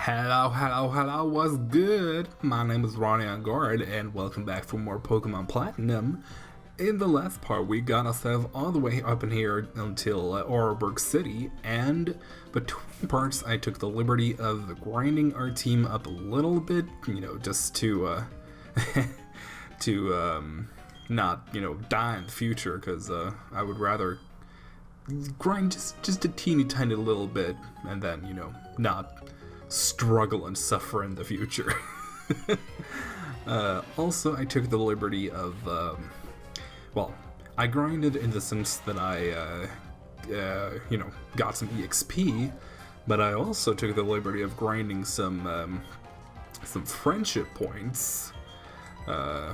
Hello, what's good? My name is Engarde, and welcome back for more Pokemon Platinum. In the last part, we got ourselves all the way up in here until Oreburgh City, and between parts, I took the liberty of grinding our team up a little bit, just to, not, die in the future, because I would rather grind just a teeny tiny little bit, and then, not struggle and suffer in the future. Also, I took the liberty of, I grinded in the sense that I, got some EXP, but I also took the liberty of grinding some friendship points. I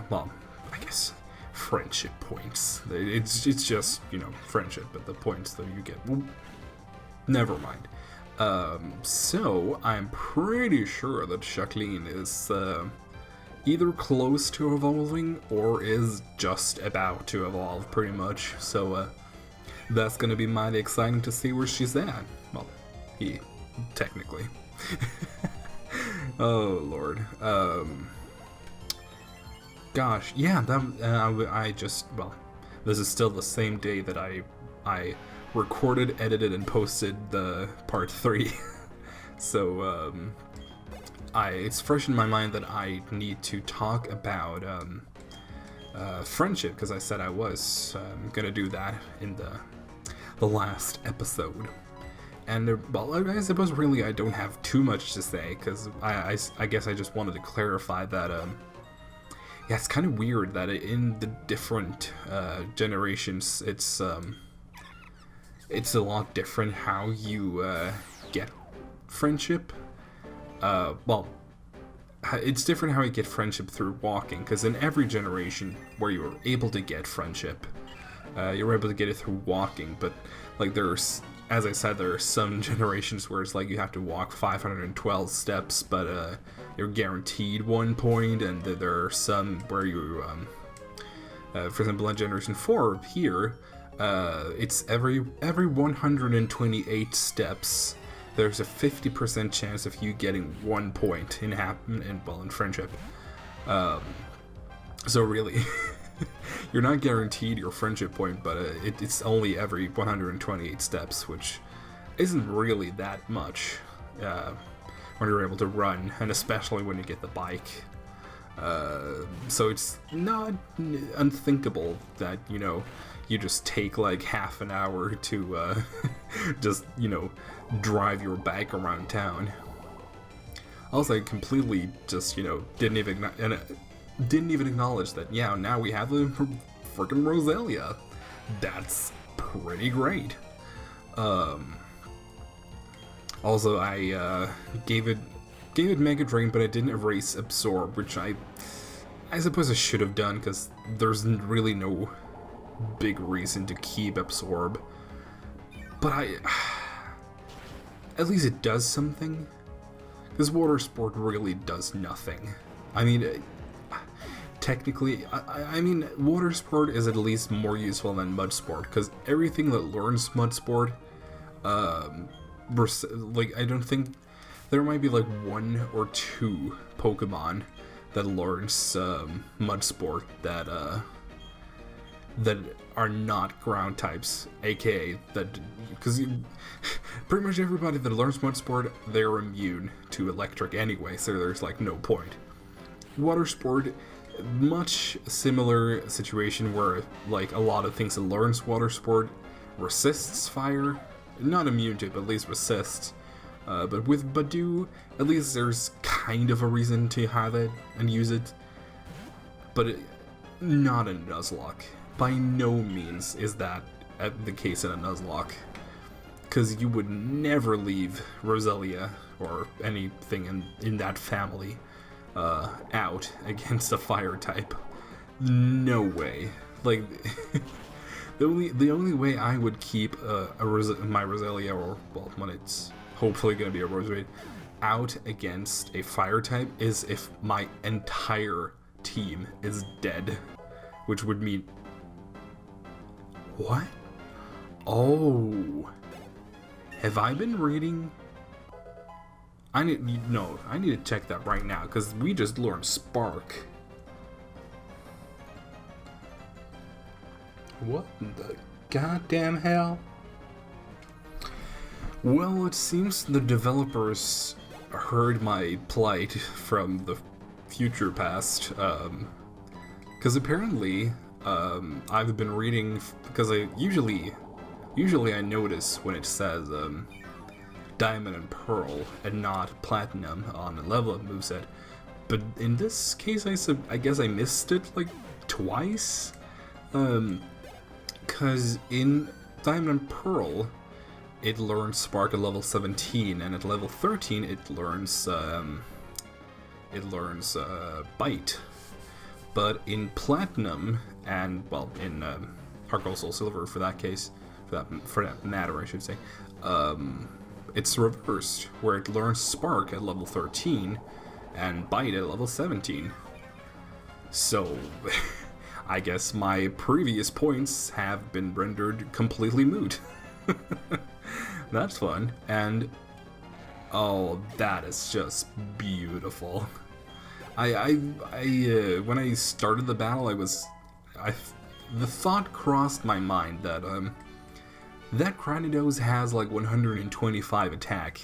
guess friendship points. It's just, friendship, but the points that you get, never mind. So I'm pretty sure that Jacqueline is either close to evolving or is just about to evolve, pretty much. So that's gonna be mighty exciting to see where she's at. Well, technically. Oh Lord. Gosh, yeah. This is still the same day that I recorded, edited, and posted the part 3. So it's fresh in my mind that I need to talk about friendship, because I said I was gonna do that in the last episode. And I suppose really I don't have too much to say, because I guess I just wanted to clarify that yeah, it's kind of weird that in the different generations it's a lot different how you get friendship. It's different how you get friendship through walking, because in every generation where you're able to get friendship, you're able to get it through walking, but like there's, as I said, there are some generations where it's like you have to walk 512 steps, but you're guaranteed 1 point, and there are some where you, for example, in Generation 4 here, it's every 128 steps, there's a 50% chance of you getting 1 point in friendship. So really, you're not guaranteed your friendship point, but it's only every 128 steps, which isn't really that much when you're able to run, and especially when you get the bike. So it's not unthinkable that, you just take like half an hour to just, drive your bike around town. Also, I completely just, didn't even acknowledge that, yeah, now we have the freaking Roselia. That's pretty great. Also, I gave it Mega Drain, but I didn't erase Absorb, which I suppose I should have done, because there's really no big reason to keep Absorb. But at least it does something. Because Water Sport really does nothing. I mean, technically, I mean, Water Sport is at least more useful than Mud Sport, because everything that learns Mud Sport, like, I don't think, there might be like 1 or 2 Pokemon that learns Mud Sport that are not ground types, aka that, because pretty much everybody that learns Mud Sport, they're immune to electric anyway, so there's like no point. Water Sport, much similar situation where like a lot of things that learns Water Sport resists fire, not immune to it, but at least resists. But with Badoo, at least there's kind of a reason to have it and use it, but not in Nuzlocke. By no means is that the case in a Nuzlocke, because you would never leave Roselia or anything in that family out against a fire type. No way. Like the only way I would keep my Roselia, or well, when it's hopefully going to be a Rosey, out against a fire type is if my entire team is dead, which would mean... What? Oh, have I been reading I need to check that right now, because we just learned Spark. What in the goddamn hell? Well, it seems the developers heard my plight from the future past, because apparently, I've been reading, because I usually I notice when it says, Diamond and Pearl and not Platinum on the level up moveset, but in this case I guess I missed it like twice, because in Diamond and Pearl it learns Spark at level 17, and at level 13 it learns Bite. But in Platinum and, well, in Heart Gold Soul Silver for that case, for that matter I should say, it's reversed, where it learns Spark at level 13 and Bite at level 17. So I guess my previous points have been rendered completely moot. That's fun. And oh, that is just beautiful. I when I started the battle, the thought crossed my mind that that Cranidos has like 125 attack,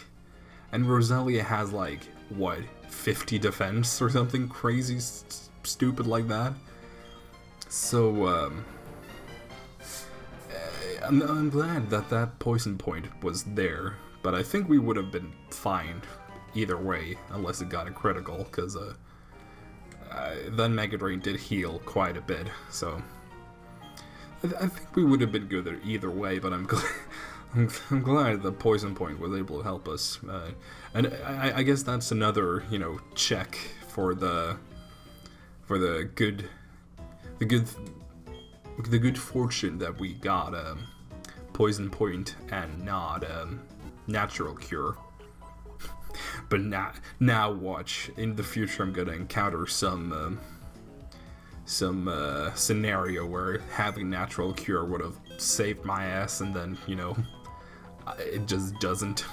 and Roselia has like what, 50 defense or something crazy stupid like that. So I'm glad that that poison point was there, but I think we would have been fine either way, unless it got a critical, because then Mega Drain did heal quite a bit, so I think we would have been good either way, but I'm glad the poison point was able to help us, and I guess that's another, check for the good fortune that we got poison point and not natural cure. But now watch, in the future I'm gonna encounter some scenario where having natural cure would have saved my ass, and then it just doesn't.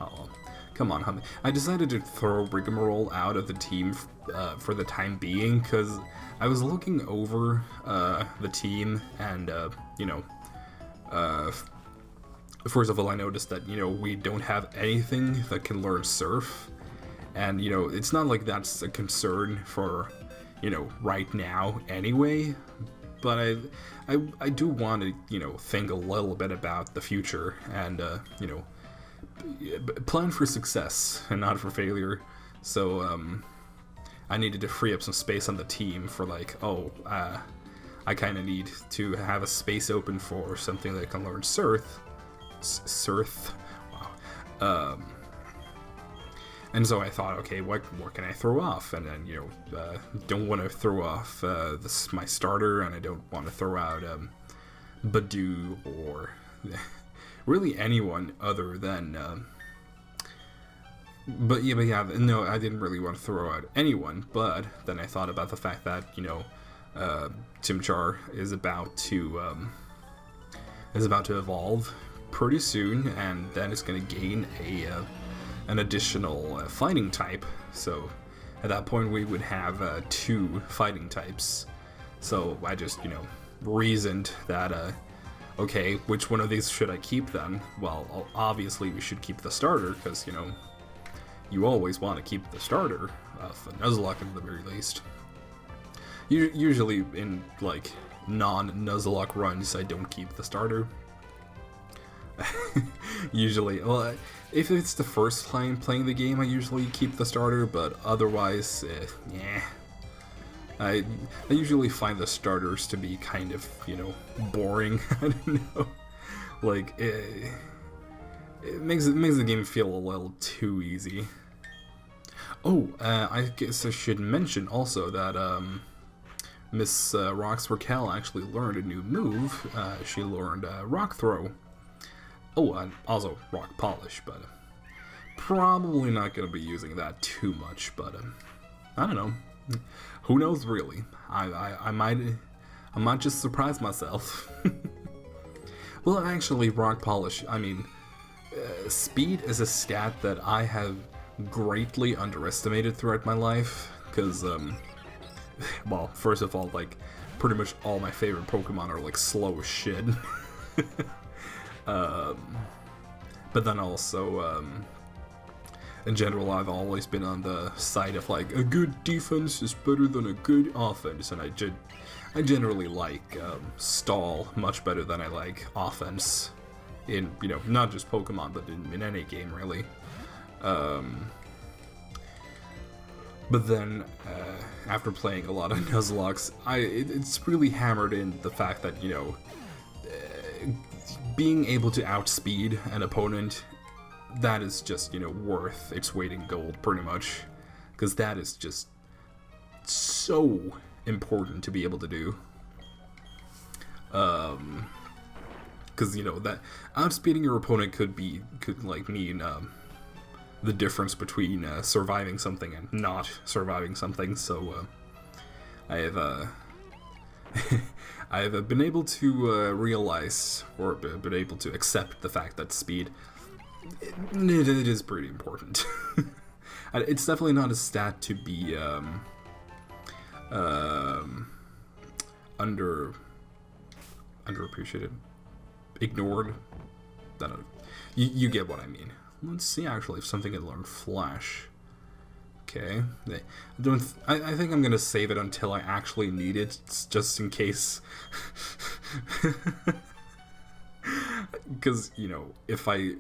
Oh, come on, honey. I decided to throw Rigmarole out of the team for the time being, because I was looking over the team, and first of all, I noticed that we don't have anything that can learn Surf, and it's not like that's a concern for right now anyway. But I do want to think a little bit about the future, and plan for success and not for failure. So I needed to free up some space on the team for I kind of need to have a space open for something that can learn Surf. Wow. And so I thought, okay, what can I throw off? And then don't want to throw off my starter, and I don't want to throw out Badu or really anyone other than. But yeah, no, I didn't really want to throw out anyone. But then I thought about the fact that Chimchar is about to evolve pretty soon, and then it's going to gain an additional fighting type. So at that point we would have 2 fighting types. So I just reasoned that okay, which one of these should I keep then? Well, obviously we should keep the starter, because you always want to keep the starter of the Nuzlocke at the very least. Usually in non-Nuzlocke runs I don't keep the starter. Usually, well, if it's the first time playing the game, I usually keep the starter, but otherwise, yeah. I usually find the starters to be kind of, boring. I don't know. It makes the game feel a little too easy. Oh, I guess I should mention also that Miss Rox Raquel actually learned a new move. She learned Rock Throw. Oh, and also Rock Polish, but probably not going to be using that too much, but I don't know. Who knows, really? I might just surprise myself. Well, actually, Rock Polish, I mean, speed is a stat that I have greatly underestimated throughout my life, because, well, first of all, like, pretty much all my favorite Pokemon are, like, slow as shit. But then also, in general, I've always been on the side of, like, a good defense is better than a good offense, and I generally like stall much better than I like offense in, you know, not just Pokemon, but in any game, really. But then, after playing a lot of Nuzlockes, it's really hammered in the fact that, you know, being able to outspeed an opponent, that is just, you know, worth its weight in gold, pretty much. Because that is just so important to be able to do. Because, you know, that outspeeding your opponent could like mean the difference between surviving something and not surviving something. So I have I have been able to realize, or been able to accept the fact that speed, it is pretty important. It's definitely not a stat to be underappreciated, ignored. You get what I mean. Let's see actually if something can learn Flash. Okay, I think I'm gonna save it until I actually need it, just in case. Because, you know, if I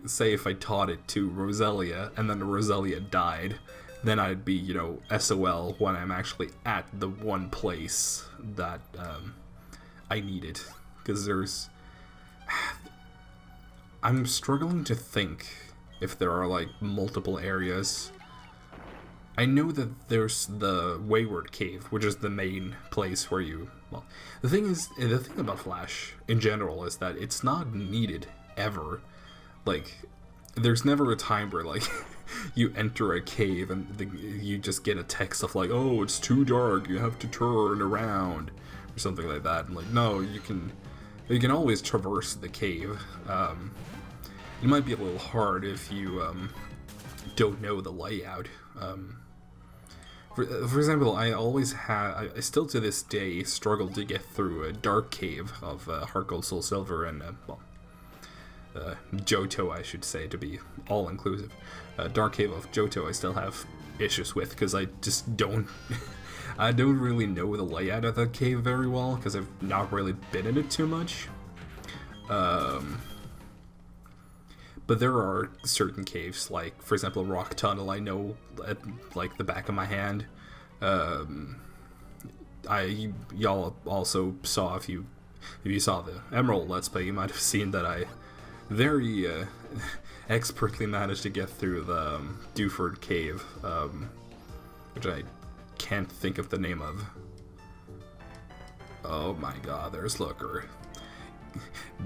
taught it to Roselia and then Roselia died, then I'd be, you know, SOL when I'm actually at the one place that I need it. Because I'm struggling to think if there are, like, multiple areas. I know that there's the Wayward Cave, which is the main place where you... Well, the thing about Flash, in general, is that it's not needed, ever. Like, there's never a time where, like, you enter a cave and you just get a text of, like, oh, it's too dark, you have to turn around, or something like that. And, like, no, you can always traverse the cave. It might be a little hard if you don't know the layout. For example, I still to this day struggle to get through a dark cave of Heart Gold, Soul Silver, and Johto, I should say, to be all inclusive. Dark cave of Johto I still have issues with, because I just don't I don't really know the layout of that cave very well, because I've not really been in it too much. But there are certain caves, like, for example, Rock Tunnel, I know at, like, the back of my hand. Y'all also saw, if you saw the Emerald Let's Play, you might have seen that I very expertly managed to get through the Dewford Cave, which I can't think of the name of. Oh my god, there's Looker.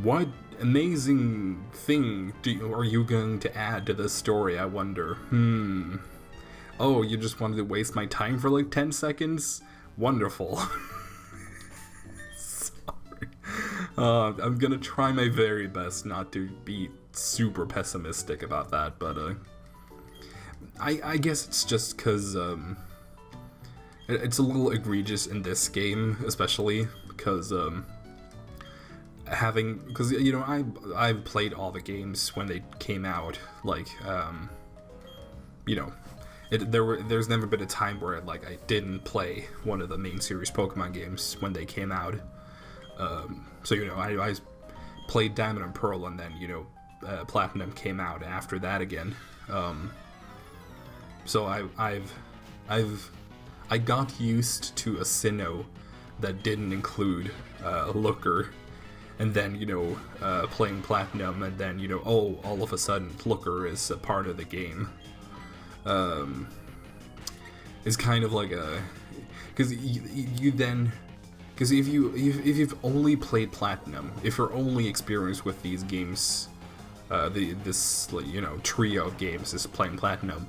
What amazing thing are you going to add to this story, I wonder? Oh, you just wanted to waste my time for like 10 seconds? Wonderful. Sorry. I'm gonna try my very best not to be super pessimistic about that, but I guess it's just because it's a little egregious in this game, especially because because, you know, I've played all the games when they came out, like, you know, there's never been a time where, like, I didn't play one of the main series Pokemon games when they came out. So, you know, I played Diamond and Pearl, and then, you know, Platinum came out after that again. So I got used to a Sinnoh that didn't include Looker. And then, you know, playing Platinum, and then, you know, oh, all of a sudden, Looker is a part of the game. It's kind of like a... Because you then... Because if you've only played Platinum, if you're only experienced with these games, this, you know, trio of games is playing Platinum,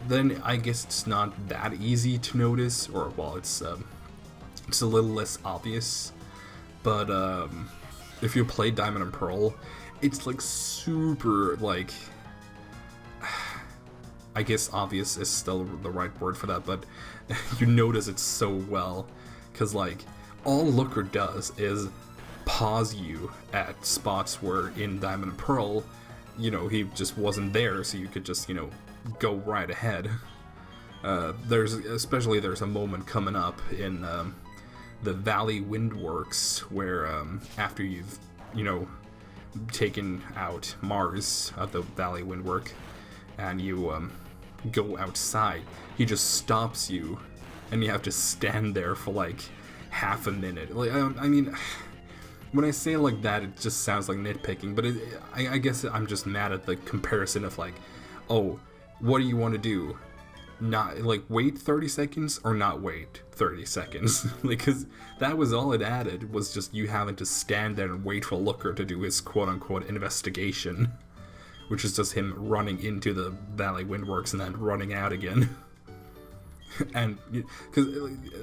then I guess it's not that easy to notice, or, well, it's a little less obvious. But, if you play Diamond and Pearl, it's, like, super, like, I guess obvious is still the right word for that, but you notice it so well, because like all Looker does is pause you at spots where in Diamond and Pearl, you know, he just wasn't there, so you could just, you know, go right ahead. There's a moment coming up in the Valley Windworks where after you've, you know, taken out Mars at the Valley Windwork and you go outside, he just stops you and you have to stand there for like half a minute. Like, I mean, when I say it like that, it just sounds like nitpicking, but I guess I'm just mad at the comparison of like, oh, what do you want to do? Not like wait 30 seconds or not wait 30 seconds. Like, cause that was all it added, was just you having to stand there and wait for Looker to do his quote unquote investigation, which is just him running into the Valley Windworks and then running out again. And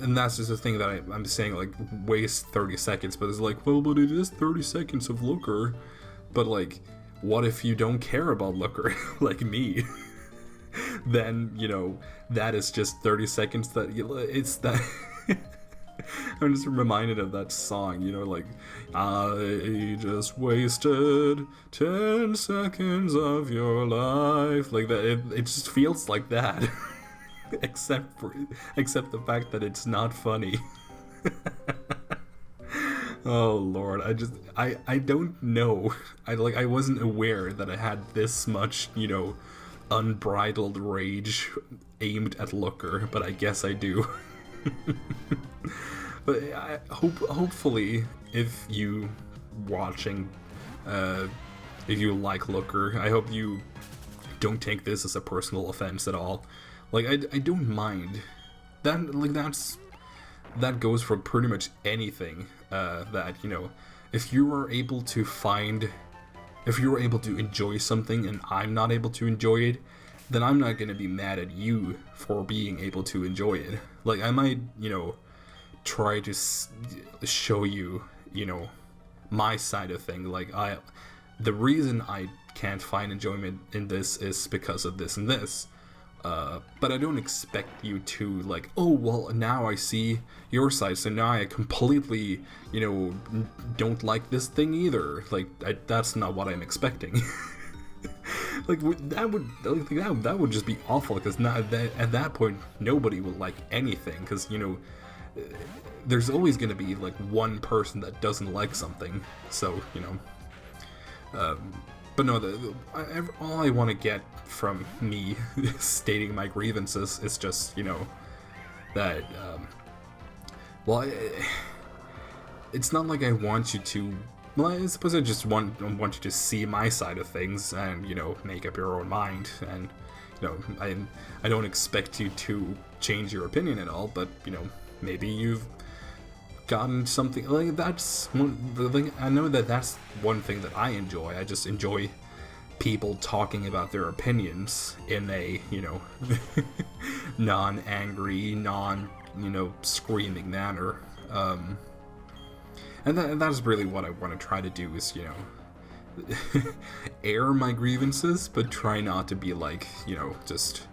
that's just the thing that I'm saying, like, waste 30 seconds, but it's like, well, but it is 30 seconds of Looker, but like, what if you don't care about Looker, like me? Then, you know, that is just 30 seconds that, it's that, I'm just reminded of that song, you know, like, I just wasted 10 seconds of your life, like that, it just feels like that. Except the fact that it's not funny. Oh Lord, I don't know. I wasn't aware that I had this much, you know, unbridled rage aimed at Looker, but I guess I do. But hopefully, if you watching, if you like Looker, I hope you don't take this as a personal offense at all. Like, I don't mind. That goes for pretty much anything, that, you know, if you are able to enjoy something and I'm not able to enjoy it, then I'm not gonna be mad at you for being able to enjoy it. Like, I might, you know, try to show you, you know, my side of thing. Like, the reason I can't find enjoyment in this is because of this and this. But I don't expect you to, like, oh, well, now I see your side, so now I completely, you know, don't like this thing either. Like, that's not what I'm expecting. Like, that would just be awful, because at that point, nobody would like anything, because, you know, there's always going to be, like, one person that doesn't like something, so, you know, but no, all I want to get from me stating my grievances is just, you know, that, well, it's not like I want you to, well, I suppose I just want you to see my side of things and, you know, make up your own mind, and, you know, I don't expect you to change your opinion at all, but, you know, maybe you've gotten something, like, that's the thing. I know that that's one thing that I enjoy. I just enjoy people talking about their opinions in a, you know, non-angry, you know, screaming manner. And that's really what I want to try to do, is, you know, air my grievances, but try not to be like, you know, just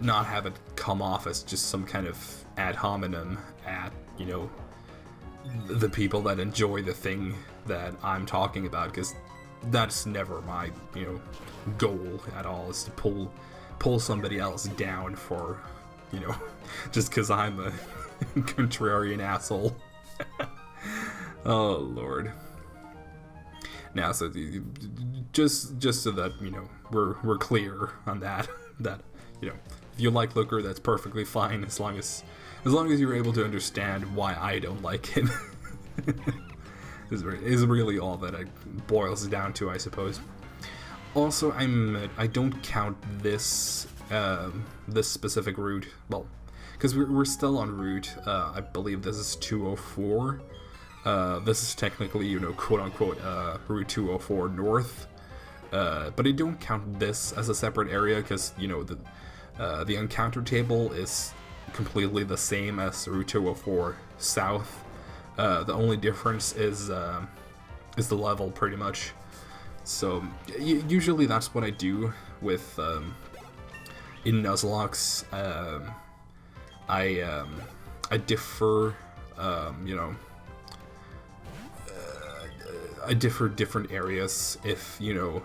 not have it come off as just some kind of ad hominem at, you know, the people that enjoy the thing that I'm talking about, because that's never my, you know, goal at all, is to pull somebody else down for, you know, just because I'm a contrarian asshole. Oh Lord. Now, so just so that, you know, we're clear on that, you know, if you like Looker, that's perfectly fine, as long as you're able to understand why I don't like it. is really all that it boils down to, I suppose. Also, I don't count this specific route, well, because we're still on route, I believe this is 204. This is technically, you know, quote unquote, Route 204 North, but I don't count this as a separate area, because, you know, the encounter table is completely the same as Route 204 South. The only difference is the level, pretty much. So usually that's what I do with in Nuzlocke's, I differ, you know, I differ different areas if, you know,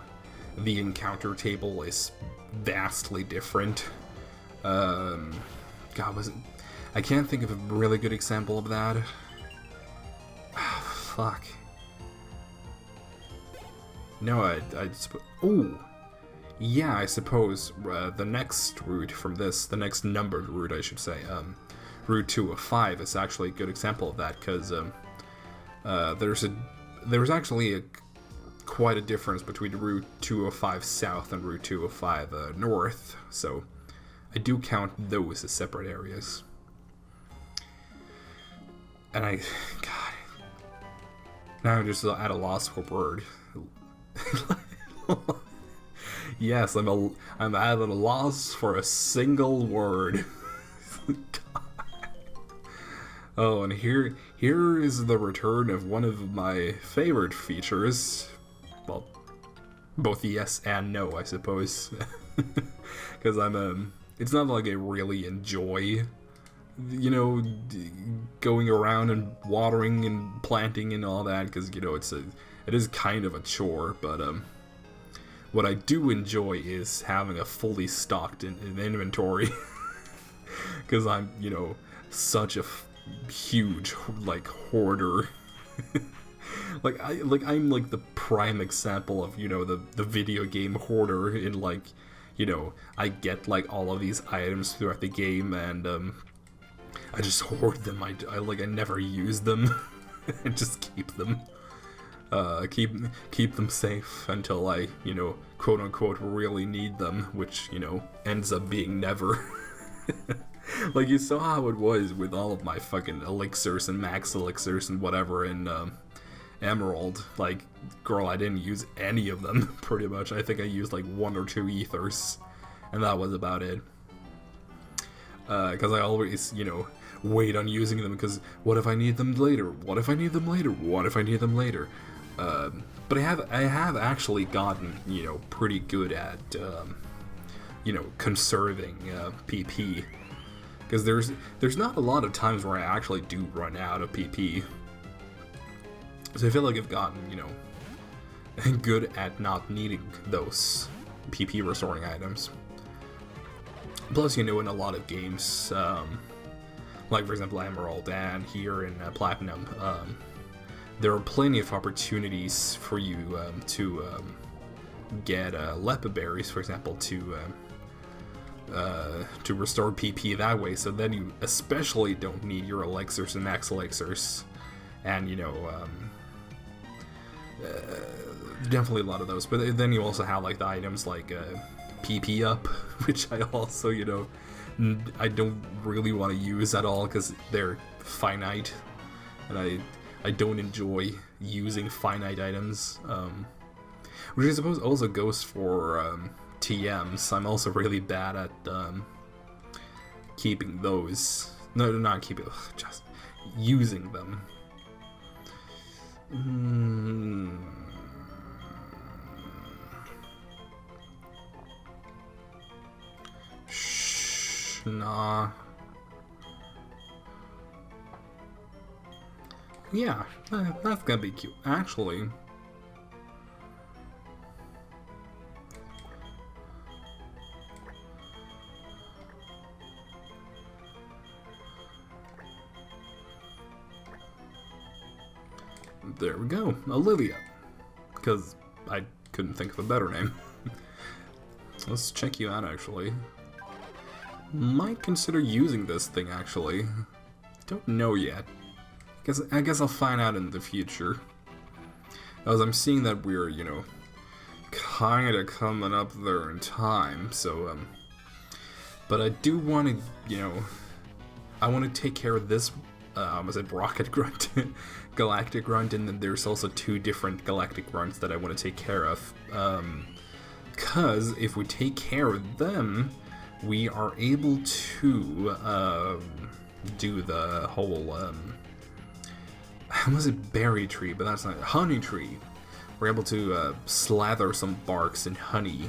the encounter table is vastly different. God, I can't think of a really good example of that. Fuck. No, oh! Yeah, I suppose the next route from this, the next numbered route, I should say, Route 205 is actually a good example of that, because there's actually quite a difference between Route 205 South and Route 205 North, so I do count those as separate areas. And God, now I'm just at a loss for a word. Yes, I'm at a loss for a single word. Oh, and here is the return of one of my favorite features. Well, both yes and no, I suppose. Because it's not like I really enjoy, you know, going around and watering and planting and all that, because, you know, it is kind of a chore, but what I do enjoy is having a fully stocked inventory, because I'm, you know, such a huge, like, hoarder. I'm like the prime example of, you know, the video game hoarder in, like, you know, I get like all of these items throughout the game, and I just hoard them. I never use them. I just keep them. Keep them safe until I, you know, quote unquote really need them, which, you know, ends up being never. Like, you saw how it was with all of my fucking elixirs and max elixirs and whatever in Emerald. Like, girl, I didn't use any of them, pretty much. I think I used like 1 or 2 ethers, and that was about it. Because I always, you know, wait on using them, because what if I need them later? What if I need them later? What if I need them later? But I have actually gotten, you know, pretty good at, you know, conserving PP. Because there's not a lot of times where I actually do run out of PP. So I feel like I've gotten, you know, good at not needing those PP restoring items. Plus, you know, in a lot of games, like for example Emerald and here in Platinum, there are plenty of opportunities for you to get Lepa berries, for example, to restore PP that way. So then you especially don't need your elixirs and max elixirs, and you know, definitely a lot of those. But then you also have like the items like PP up, which I also, you know, I don't really want to use at all because they're finite, and I don't enjoy using finite items, which I suppose also goes for TMs. I'm also really bad at keeping those. No, not keeping, just using them. Nah. Yeah, that's gonna be cute. Actually, there we go, Olivia, because I couldn't think of a better name. Let's check you out, actually. Might consider using this thing, actually. Don't know yet. I guess I'll find out in the future. As I'm seeing that we're, you know, kinda coming up there in time, so, but I do want to, you know, I want to take care of this, was it Rocket Grunt? Galactic Grunt, and then there's also 2 different Galactic Grunts that I want to take care of. Cause if we take care of them, we are able to, do the whole, was it berry tree, but that's not honey tree. We're able to slather some barks in honey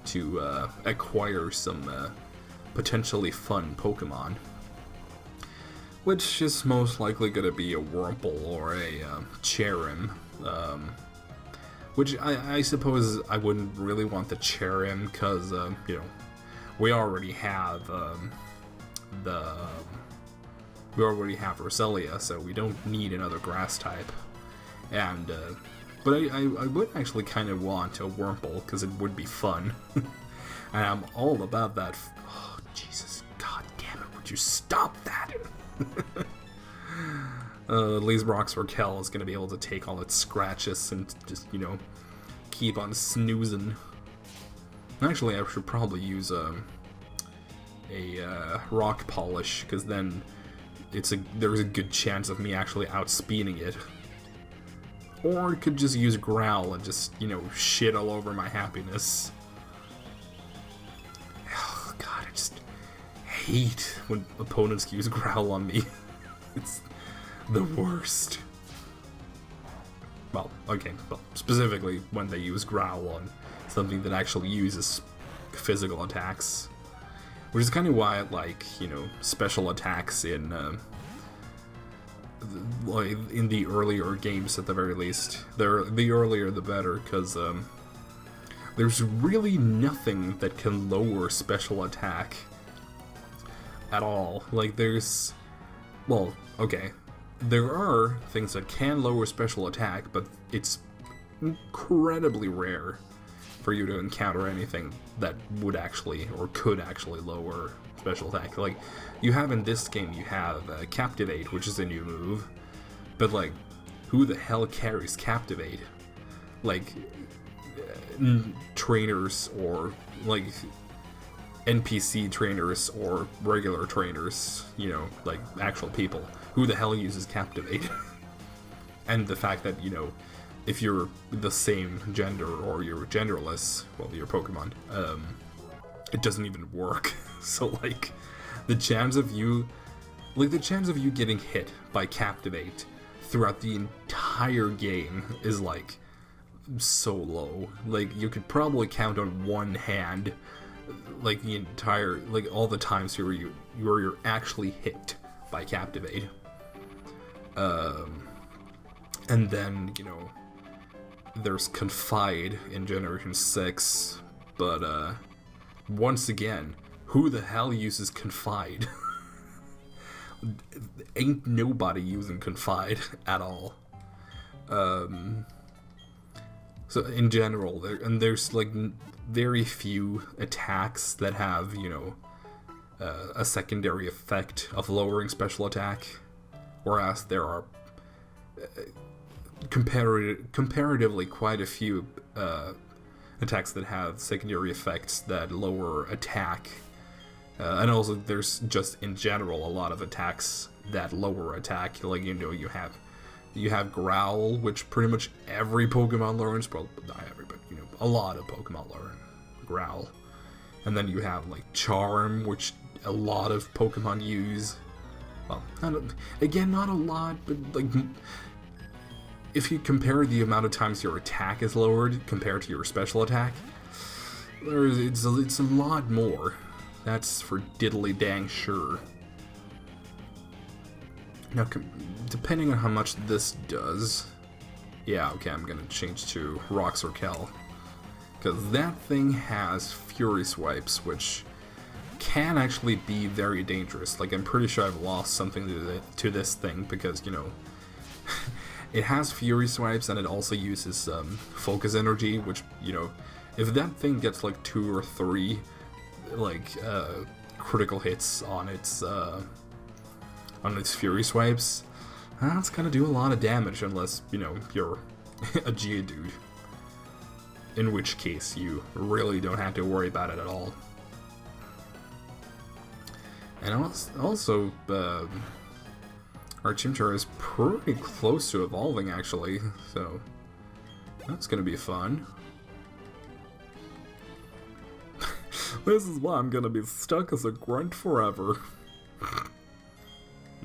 to acquire some potentially fun Pokemon. Which is most likely going to be a Wurmple or a Cherim. Which I suppose I wouldn't really want the Cherim because, you know, we already have Roselia, so we don't need another grass type. And but I would actually kind of want a Wurmple because it would be fun. And I'm all about that. Oh, Jesus, God damn it! Would you stop that? At least Roxorkel is going to be able to take all its scratches and just, you know, keep on snoozing. Actually, I should probably use a rock polish, because then there's a good chance of me actually outspeeding it. Or I could just use Growl and just, you know, shit all over my happiness. Oh god, I just hate when opponents use Growl on me. It's the worst. Well, okay, well, specifically when they use Growl on something that actually uses physical attacks. Which is kind of why I like, you know, special attacks in the earlier games at the very least. The earlier the better, because there's really nothing that can lower special attack at all. Like, there's... Well, okay. There are things that can lower special attack, but it's incredibly rare for you to encounter anything that would actually, or could actually lower special attack. Like, you have in this game, you have Captivate, which is a new move, but like, who the hell carries Captivate? Like, trainers, or like NPC trainers, or regular trainers, you know, like actual people. Who the hell uses Captivate? And the fact that, you know, if you're the same gender or you're genderless, well, your Pokemon, it doesn't even work. So, like, the chance of you getting hit by Captivate throughout the entire game is, like, so low. Like, you could probably count on one hand, like, the entire, like, all the times where you're actually hit by Captivate. And then, you know, there's Confide in Generation 6, but, once again, who the hell uses Confide? Ain't nobody using Confide at all. So, in general, there's, like, very few attacks that have, you know, a secondary effect of lowering special attack, whereas there are comparatively quite a few attacks that have secondary effects that lower attack, and also there's just in general a lot of attacks that lower attack. Like, you know, you have Growl, which pretty much every Pokemon learns, well, not every, but, you know, a lot of Pokemon learn Growl. And then you have, like, Charm, which a lot of Pokemon use. Well, again, not a lot, but, like, if you compare the amount of times your attack is lowered compared to your special attack, it's a lot more. That's for diddly dang sure. Now, depending on how much this does... Yeah, okay, I'm gonna change to Roxorkel. Because that thing has Fury Swipes, which can actually be very dangerous. Like, I'm pretty sure I've lost something to this thing, because, you know... It has Fury Swipes, and it also uses Focus Energy, which, you know, if that thing gets like 2 or 3, like, critical hits on its Fury Swipes, that's gonna do a lot of damage, unless, you know, you're a Geodude. In which case, you really don't have to worry about it at all. And also, our Chimchar is pretty close to evolving, actually, so that's gonna be fun. This is why I'm gonna be stuck as a grunt forever.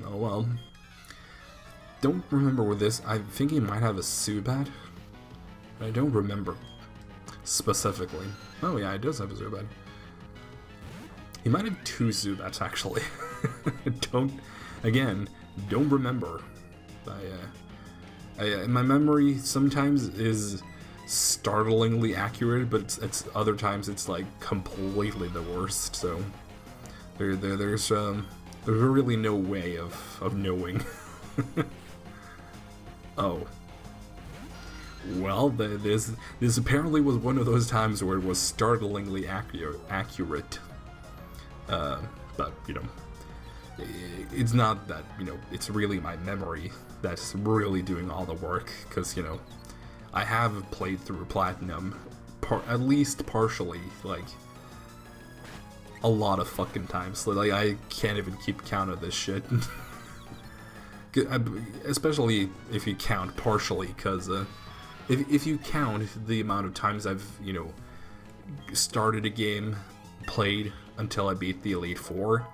Oh well. Don't remember with this. I think he might have a Zubat. I don't remember. specifically. Oh yeah, it does have a Zubat. He might have 2 Zubats, actually. Don't remember. My memory sometimes is startlingly accurate, but it's other times it's like completely the worst. So there's really no way of knowing. Oh. Well, this apparently was one of those times where it was startlingly accurate. But, you know, it's not that, you know, it's really my memory that's really doing all the work, because, you know, I have played through Platinum, at least partially, like, a lot of fucking times. Like, I can't even keep count of this shit. Especially if you count partially, because, if you count the amount of times I've, you know, started a game, played until I beat the Elite Four,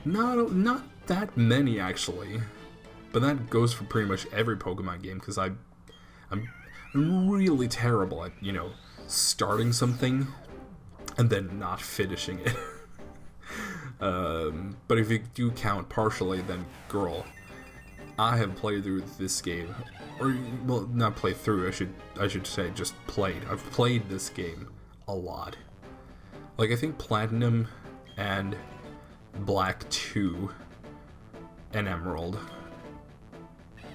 not that many actually, but that goes for pretty much every Pokemon game, because I'm really terrible at, you know, starting something and then not finishing it. But if you do count partially, then girl, I have played through this game, or, well, not played through, I should say just played. I've played this game a lot. Like, I think Platinum and Black 2 and Emerald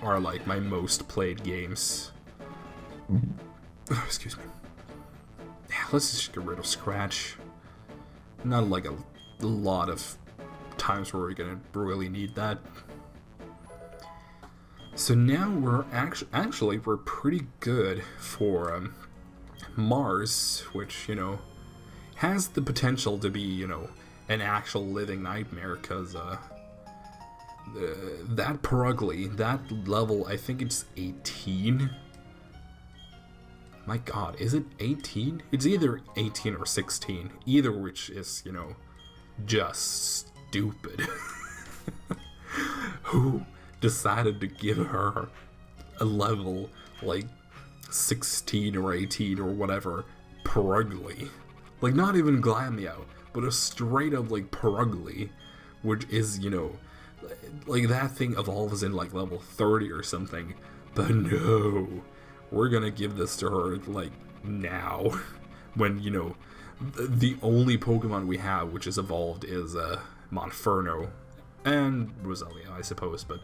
are like my most played games. Excuse me. Yeah, let's just get rid of Scratch. Not like a lot of times where we're gonna really need that. So now we're actually we're pretty good for Mars, which, you know, has the potential to be, you know, an actual living nightmare, because that Perugly, that level, I think it's 18. My god, is it 18? It's either 18 or 16, either which is, you know, just stupid. Who decided to give her a level like 16 or 18 or whatever Perugly? Like, not even Glameow, but a straight up like Perugly, which is, you know, like that thing evolves in like level 30 or something. But no, we're gonna give this to her like now, when, you know, the only Pokemon we have which is evolved is Monferno and Roselia, I suppose. But,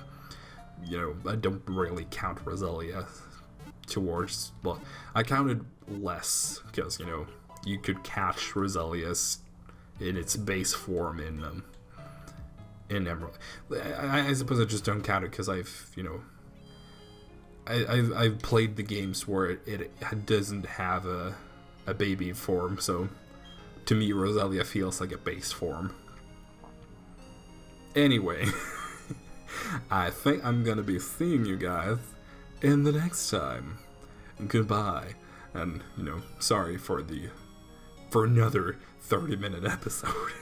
you know, I don't really count Roselia towards, well, I counted less, because, you know, you could catch Roselia in its base form in Emerald. I suppose I just don't count it because I've, you know, I've played the games where it doesn't have a baby form, so to me Roselia feels like a base form. Anyway, I think I'm gonna be seeing you guys in the next time. Goodbye, and, you know, sorry for another 30-minute episode.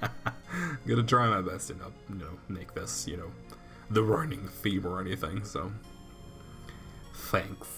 I'm gonna try my best to not, you know, make this, you know, the running theme or anything, so thanks.